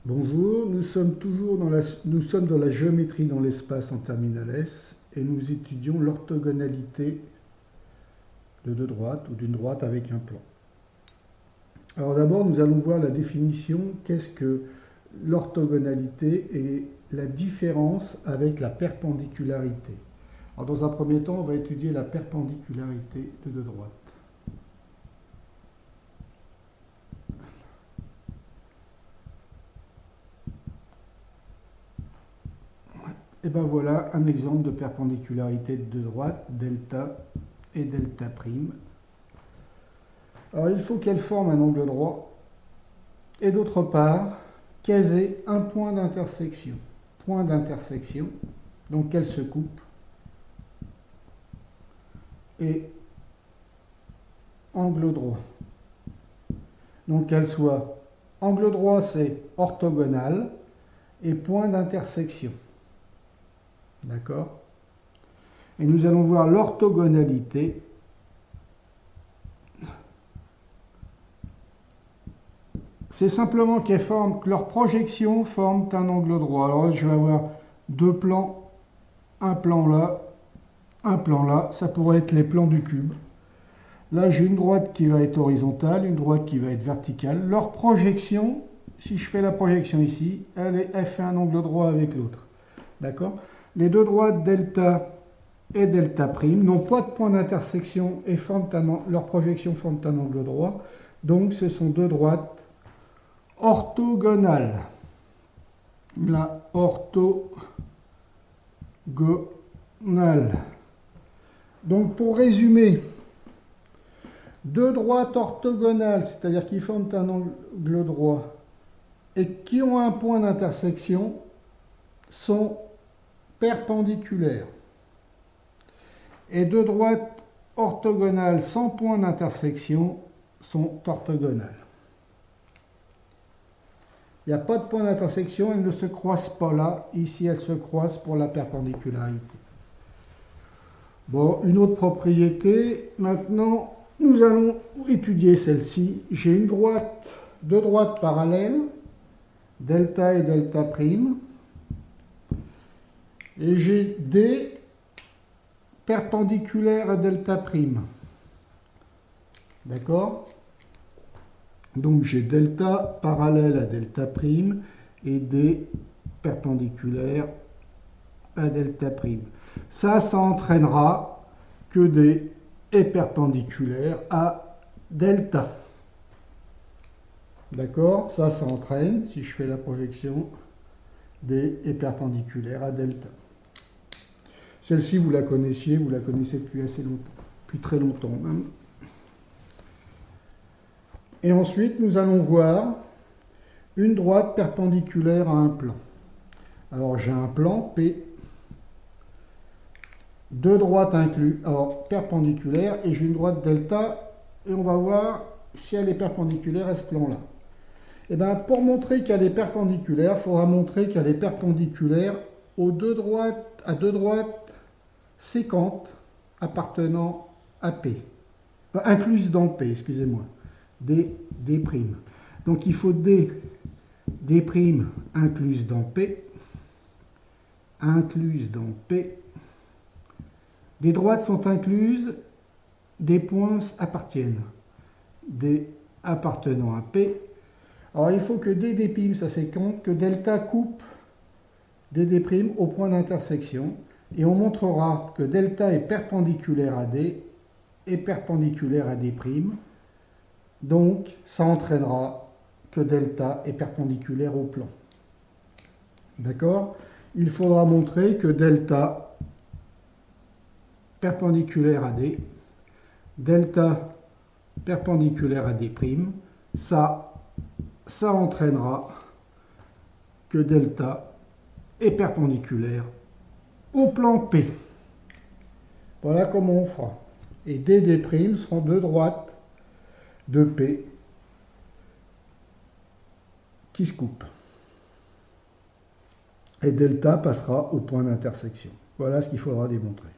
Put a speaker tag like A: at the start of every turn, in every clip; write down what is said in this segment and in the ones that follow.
A: Bonjour, nous sommes dans la géométrie dans l'espace en terminale S et nous étudions l'orthogonalité de deux droites ou d'une droite avec un plan. Alors d'abord, nous allons voir la définition, qu'est-ce que l'orthogonalité et la différence avec la perpendicularité. Alors dans un premier temps, on va étudier la perpendicularité de deux droites. Et bien voilà un exemple de perpendicularité de deux droites, delta et delta prime. Alors il faut qu'elles forment un angle droit et d'autre part qu'elles aient un point d'intersection. Point d'intersection, donc qu'elles se coupent et angle droit. Donc qu'elles soient angle droit, c'est orthogonal et point d'intersection. D'accord? Et nous allons voir l'orthogonalité. C'est simplement que leurs projections forment un angle droit. Alors là, je vais avoir deux plans, un plan là, un plan là. Ça pourrait être les plans du cube. Là, j'ai une droite qui va être horizontale, une droite qui va être verticale. Leur projection, si je fais la projection ici, elle fait un angle droit avec l'autre. D'accord? Les deux droites delta et delta prime n'ont pas de point d'intersection et leurs projections forment un angle droit. Donc, ce sont deux droites orthogonale. La orthogonale. Donc pour résumer, deux droites orthogonales, c'est-à-dire qui forment un angle droit et qui ont un point d'intersection, sont perpendiculaires. Et deux droites orthogonales sans point d'intersection sont orthogonales. Il n'y a pas de point d'intersection, elles ne se croisent pas là. Ici, elles se croisent pour la perpendicularité. Bon, une autre propriété. Maintenant, nous allons étudier celle-ci. J'ai deux droites parallèles, delta et delta prime. Et j'ai D perpendiculaire à delta prime. D'accord ? Donc j'ai delta parallèle à delta prime et D perpendiculaire à delta prime. Ça entraînera que D est perpendiculaire à delta. D'accord? Ça entraîne, si je fais la projection, D est perpendiculaire à delta. Celle-ci, vous la connaissez depuis assez longtemps, depuis très longtemps même. Et ensuite, nous allons voir une droite perpendiculaire à un plan. Alors, j'ai un plan P, deux droites incluses, alors perpendiculaires, et j'ai une droite delta, et on va voir si elle est perpendiculaire à ce plan-là. Et bien, pour montrer qu'elle est perpendiculaire, il faudra montrer qu'elle est perpendiculaire à deux droites séquentes appartenant à P. Incluses dans P, excusez-moi. D'. Donc il faut D' incluse dans P. Des droites sont incluses, des points appartiennent. D appartenant à P. Alors il faut que D', ça c'est compte, que delta coupe D' au point d'intersection. Et on montrera que delta est perpendiculaire à D et perpendiculaire à D'. Donc, ça entraînera que delta est perpendiculaire au plan. D'accord? Il faudra montrer que delta perpendiculaire à D, delta perpendiculaire à D', ça entraînera que delta est perpendiculaire au plan P. Voilà comment on fera. Et D' seront deux droites de P qui se coupent. Et delta passera au point d'intersection. Voilà ce qu'il faudra démontrer.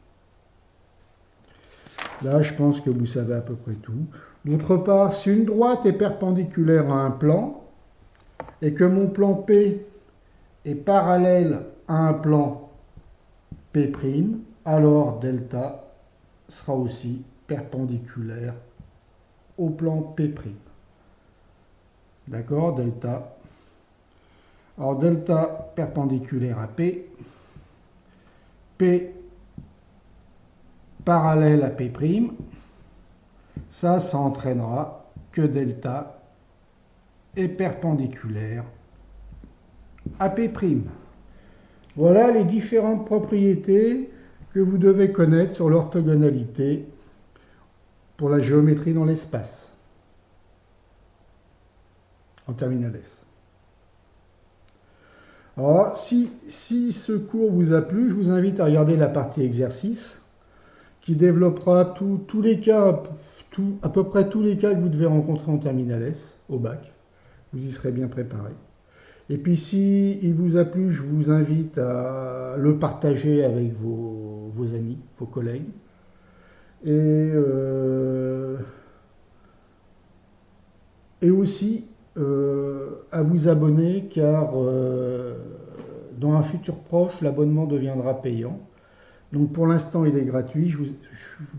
A: Là, je pense que vous savez à peu près tout. D'autre part, si une droite est perpendiculaire à un plan, et que mon plan P est parallèle à un plan P', alors delta sera aussi perpendiculaire au plan P'. D'accord, delta. Alors delta perpendiculaire à P, P parallèle à P', ça entraînera que delta est perpendiculaire à P'. Voilà les différentes propriétés que vous devez connaître sur l'orthogonalité pour la géométrie dans l'espace en terminale S. Alors, si ce cours vous a plu, je vous invite à regarder la partie exercice qui développera tous les cas, à peu près tous les cas que vous devez rencontrer en terminale S au bac. Vous y serez bien préparé. Et puis si il vous a plu, je vous invite à le partager avec vos amis, vos collègues. Et aussi à vous abonner car dans un futur proche, l'abonnement deviendra payant. Donc pour l'instant, il est gratuit. Je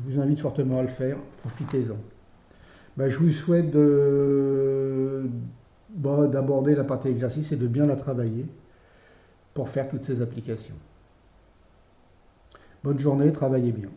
A: vous invite fortement à le faire. Profitez-en. Je vous souhaite d'aborder la partie exercice et de bien la travailler pour faire toutes ces applications. Bonne journée, travaillez bien.